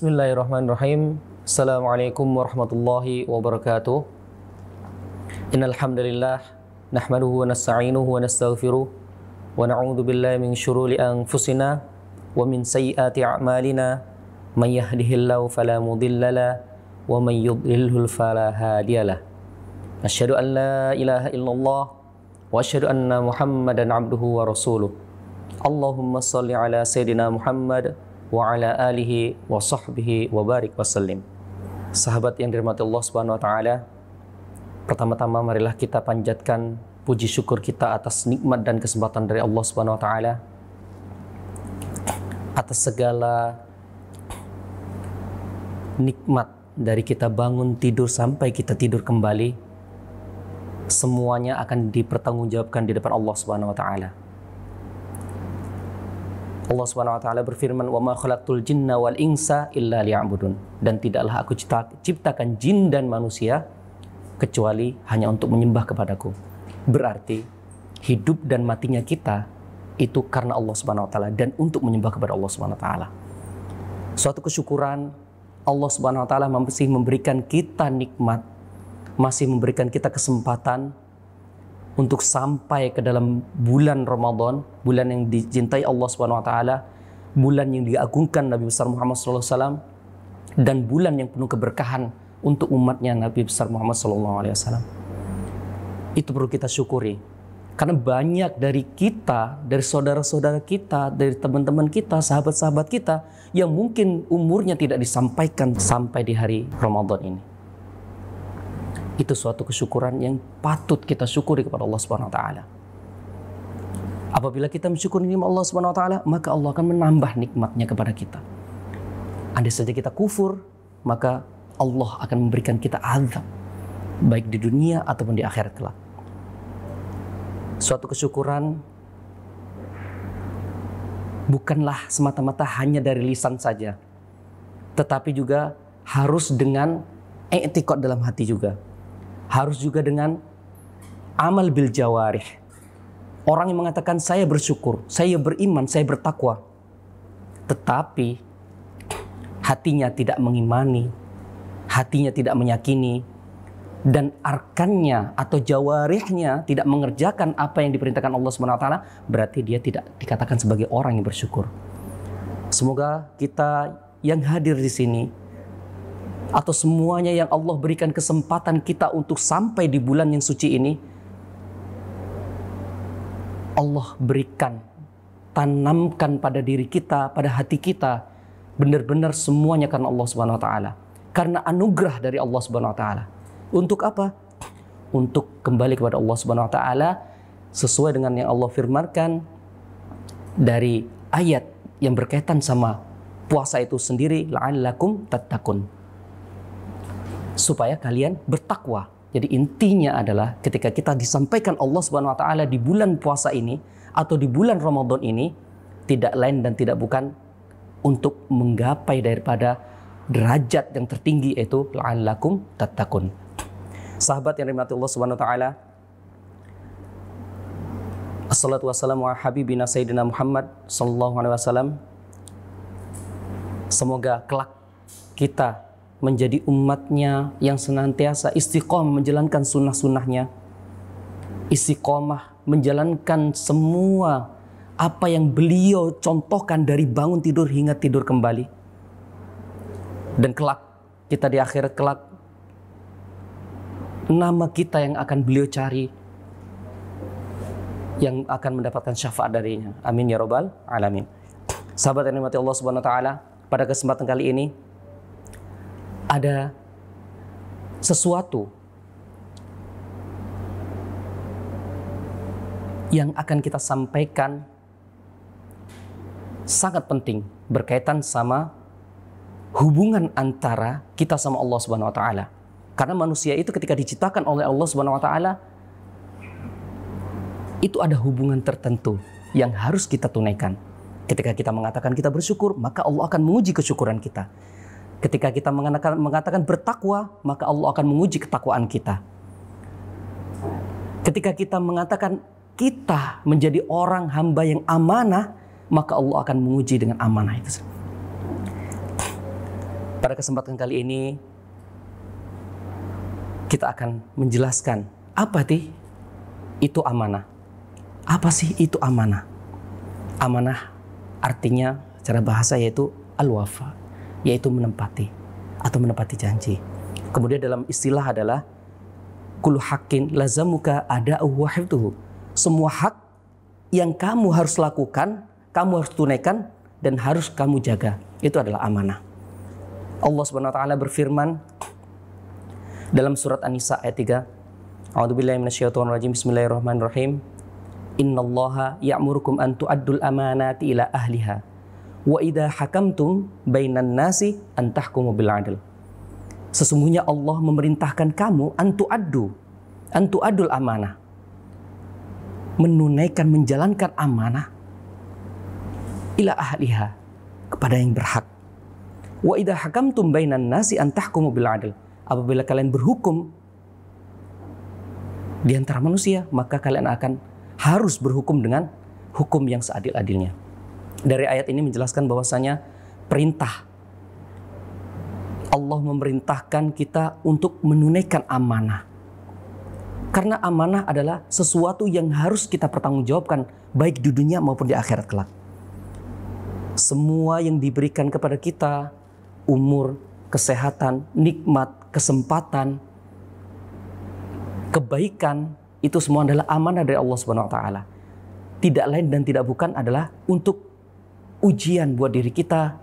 Bismillahirrahmanirrahim. Assalamualaikum warahmatullahi wabarakatuh. Innal hamdalillah nahmaduhu wa nasta'inuhu wa nastaghfiruh wa na'udzu billahi min syururi anfusina wa min sayyiati a'malina may yahdihillahu fala mudhillalah wa may yudlilhu fala hadiyalah. Asyhadu an la ilaha illallah wa asyhadu anna Muhammadan abduhu wa rasuluh. Allahumma shalli ala sayidina Muhammad wa ala alihi wa sahbihi wa barik wasallim. Sahabat yang dirahmati Allah Subhanahu wa taala, pertama-tama marilah kita panjatkan puji syukur kita atas nikmat dan kesempatan dari Allah Subhanahu wa taala, atas segala nikmat dari kita bangun tidur sampai kita tidur kembali. Semuanya akan dipertanggungjawabkan di depan Allah Subhanahu wa taala. Allah Subhanahu wa taala berfirman, "Wa ma khalaqtul jinna wal insa illa liya'budun." Dan tidaklah aku ciptakan jin dan manusia kecuali hanya untuk menyembah kepadaku. Berarti hidup dan matinya kita itu karena Allah Subhanahu wa taala dan untuk menyembah kepada Allah Subhanahu wa taala. Suatu kesyukuran, Allah Subhanahu wa taala masih memberikan kita nikmat, masih memberikan kita kesempatan untuk sampai ke dalam bulan Ramadan, bulan yang dicintai Allah Subhanahu wa taala, bulan yang diagungkan Nabi besar Muhammad sallallahu alaihi wasallam, dan bulan yang penuh keberkahan untuk umatnya Nabi besar Muhammad sallallahu alaihi wasallam. Itu perlu kita syukuri. Karena banyak dari kita, dari saudara-saudara kita, dari teman-teman kita, sahabat-sahabat kita yang mungkin umurnya tidak disampaikan sampai di hari Ramadan ini. Itu suatu kesyukuran yang patut kita syukuri kepada Allah Subhanahu wa taala. Apabila kita mensyukuri nikmat Allah Subhanahu wa taala, maka Allah akan menambah nikmatnya kepada kita. Andai saja kita kufur, maka Allah akan memberikan kita azab, baik di dunia ataupun di akhirat kelak. Suatu kesyukuran bukanlah semata-mata hanya dari lisan saja, tetapi juga harus dengan i'tiqad dalam hati juga. Harus juga dengan amal bil jawarih. Orang yang mengatakan saya bersyukur, saya beriman, saya bertakwa, tetapi hatinya tidak mengimani, hatinya tidak meyakini, dan arkannya atau jawarihnya tidak mengerjakan apa yang diperintahkan Allah Subhanahu wa taala, berarti dia tidak dikatakan sebagai orang yang bersyukur. Semoga kita yang hadir di sini atau semuanya yang Allah berikan kesempatan kita untuk sampai di bulan yang suci ini, Allah berikan, tanamkan pada diri kita, pada hati kita, benar-benar semuanya karena Allah Subhanahu wa taala. Karena anugerah dari Allah Subhanahu wa taala. Untuk apa? Untuk kembali kepada Allah Subhanahu wa taala sesuai dengan yang Allah firmankan dari ayat yang berkaitan sama puasa itu sendiri, la'allakum tattaqun, supaya kalian bertakwa. Jadi intinya adalah ketika kita disampaikan Allah Subhanahu wa taala di bulan puasa ini atau di bulan Ramadan ini, tidak lain dan tidak bukan untuk menggapai daripada derajat yang tertinggi, yaitu la'allakum tattaqun. Sahabat yang dirahmati Allah Subhanahu wa taala, assalatu wassalamu ala habibina sayyidina Muhammad sallallahu alaihi wasallam. Semoga kelak kita menjadi umatnya yang senantiasa istiqomah menjalankan sunnah-sunnahnya, istiqomah menjalankan semua apa yang beliau contohkan dari bangun tidur hingga tidur kembali. Dan kelak kita di akhirat kelak, nama kita yang akan beliau cari, yang akan mendapatkan syafaat darinya. Amin ya rabbal alamin. Sahabat yang dirahmati Allah Subhanahu wa taala, pada kesempatan kali ini ada sesuatu yang akan kita sampaikan sangat penting berkaitan sama hubungan antara kita sama Allah Subhanahu wa taala. Karena manusia itu ketika diciptakan oleh Allah Subhanahu wa taala, itu ada hubungan tertentu yang harus kita tunaikan. Ketika kita mengatakan kita bersyukur, maka Allah akan menguji kesyukuran kita. Ketika kita mengatakan bertakwa, maka Allah akan menguji ketakwaan kita. Ketika kita mengatakan kita menjadi orang hamba yang amanah, maka Allah akan menguji dengan amanah itu. pada kesempatan kali ini kita akan menjelaskan apa sih itu amanah. Apa sih itu amanah? Amanah artinya secara bahasa yaitu al-wafa, yaitu menepati atau menepati janji. Kemudian dalam istilah adalah kullu haqqin lazamuka ada'uhu wa hifdhuhu. Semua hak yang kamu harus lakukan, kamu harus tunaikan dan harus kamu jaga. Itu adalah amanah. Allah Subhanahu wa taala berfirman dalam surat An-Nisa ayat 3. A'udzubillahi minasyaitonir rajim. Bismillahirrahmanirrahim. Innallaha ya'murukum an tu'addul amanati ila ahliha wa idza hakamtum bainan nasi an tahkumu bil 'adl. Sesungguhnya Allah memerintahkan kamu an tu'addul amanah. Menunaikan, menjalankan amanah ila ahliha, kepada yang berhak. Wa idza hakamtum bainan nasi an tahkumu bil 'adl. Apabila kalian berhukum di antara manusia, maka kalian akan harus berhukum dengan hukum yang seadil-adilnya. Dari ayat ini menjelaskan bahwasanya perintah Allah memerintahkan kita untuk menunaikan amanah. Karena amanah adalah sesuatu yang harus kita pertanggungjawabkan baik di dunia maupun di akhirat kelak. Semua yang diberikan kepada kita, umur, kesehatan, nikmat, kesempatan, kebaikan, itu semua adalah amanah dari Allah Subhanahu wa taala. Tidak lain dan tidak bukan adalah untuk ujian buat diri kita.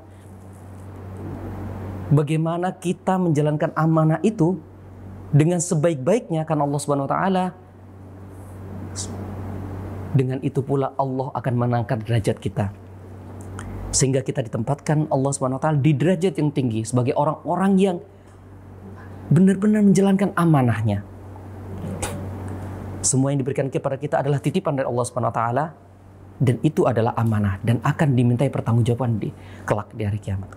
Bagaimana kita menjalankan amanah itu dengan sebaik-baiknya, karena Allah Subhanahu wa taala dengan itu pula Allah akan mengangkat derajat kita. Sehingga kita ditempatkan Allah Subhanahu wa taala di derajat yang tinggi sebagai orang-orang yang benar-benar menjalankan amanahnya. Semua yang diberikan kepada kita adalah titipan dari Allah Subhanahu wa taala, dan itu adalah amanah dan akan dimintai pertanggungjawaban di kelak di hari kiamat.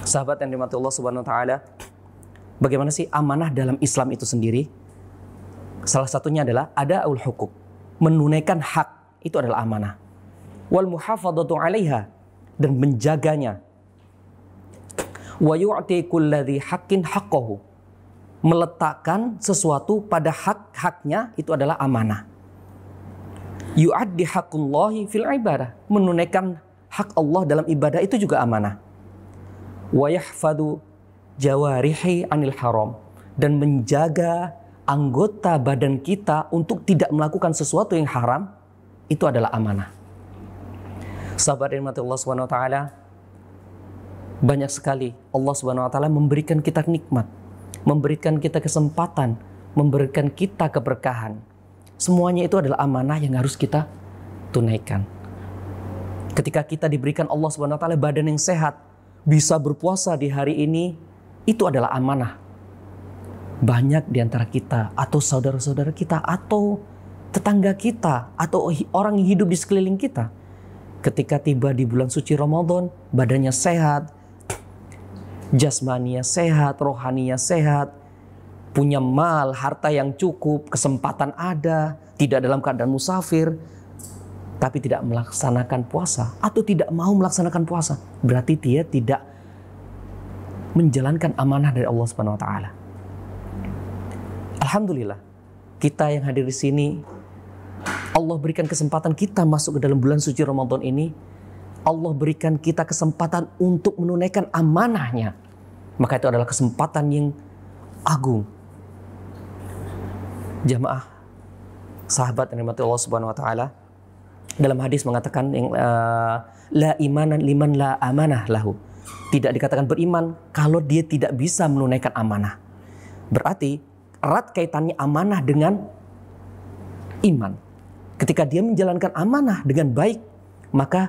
Sahabat yang dirahmati Allah Subhanahu wa taala, bagaimana sih amanah dalam Islam itu sendiri? Salah satunya adalah ada'ul huquq, menunaikan hak, itu adalah amanah. Wal muhafadzatu 'alaiha, dan menjaganya. Wa yu'ti kulladzi haqqin haqqahu, meletakkan sesuatu pada hak-haknya, itu adalah amanah. Yu'addi haqqullahi fil ibadah, menunaikan hak Allah dalam ibadah, itu juga amanah. Wa yahfadzu jawarihi 'anil haram, dan menjaga anggota badan kita untuk tidak melakukan sesuatu yang haram, itu adalah amanah. Sahabat yang dirahmati Allah Subhanahu wa taala, banyak sekali Allah Subhanahu wa taala memberikan kita nikmat, memberikan kita kesempatan, memberikan kita keberkahan. Semuanya itu adalah amanah yang harus kita tunaikan. Ketika kita diberikan Allah Subhanahu wa taala badan yang sehat, bisa berpuasa di hari ini, itu adalah amanah. Banyak di antara kita atau saudara-saudara kita atau tetangga kita atau orang yang hidup di sekeliling kita, ketika tiba di bulan suci Ramadan, badannya sehat, jasmaninya sehat, rohaninya sehat, punya mal, harta yang cukup, kesempatan ada, tidak dalam keadaan musafir, tapi tidak melaksanakan puasa atau tidak mau melaksanakan puasa, berarti dia tidak menjalankan amanah dari Allah Subhanahu wa taala. Alhamdulillah, kita yang hadir di sini, Allah berikan kesempatan kita masuk ke dalam bulan suci Ramadan ini. Allah berikan kita kesempatan untuk menunaikan amanahnya. Maka itu adalah kesempatan yang agung. Jamaah, sahabat yang dirahmati Allah Subhanahu wa taala, dalam hadis mengatakan yang la imanan liman la amanah lahu. Tidak dikatakan beriman kalau dia tidak bisa menunaikan amanah. Berarti erat kaitannya amanah dengan iman. Ketika dia menjalankan amanah dengan baik, maka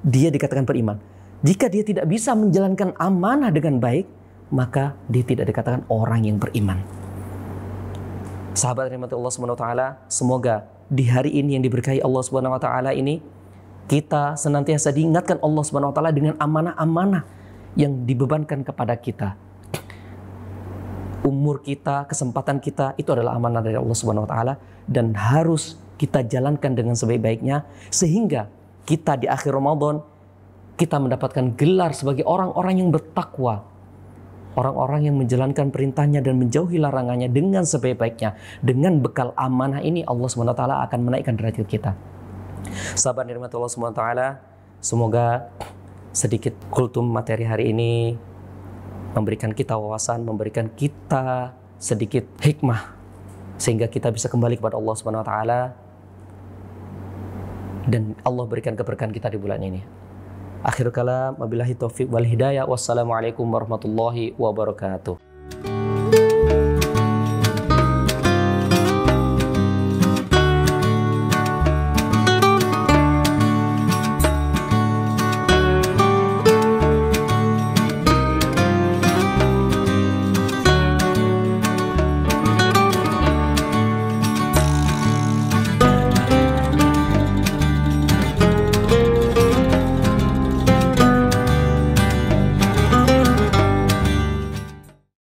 dia dikatakan beriman. Jika dia tidak bisa menjalankan amanah dengan baik, maka dia tidak dikatakan orang yang beriman. Sahabat rahmat Allah Subhanahu wa taala, semoga di hari ini yang diberkahi Allah Subhanahu wa taala ini, kita senantiasa diingatkan Allah Subhanahu wa taala dengan amanah-amanah yang dibebankan kepada kita. Umur kita, kesempatan kita, itu adalah amanah dari Allah Subhanahu wa taala dan harus kita jalankan dengan sebaik-baiknya, sehingga kita di akhir Ramadan kita mendapatkan gelar sebagai orang-orang yang bertakwa, Orang-orang yang menjalankan perintahnya dan menjauhi larangannya dengan sebaik-baiknya, dengan bekal amanah ini, Allah SWT akan menaikkan derajat kita. Sahabat nikmat Allah SWT, semoga sedikit kultum materi hari ini memberikan kita wawasan, memberikan kita sedikit hikmah, sehingga kita bisa kembali kepada Allah SWT dan Allah berikan keberkahan kita di bulan ini. Akhirul kalam, wabillahi taufiq wal hidayah. Wassalamualaikum warahmatullahi wabarakatuh.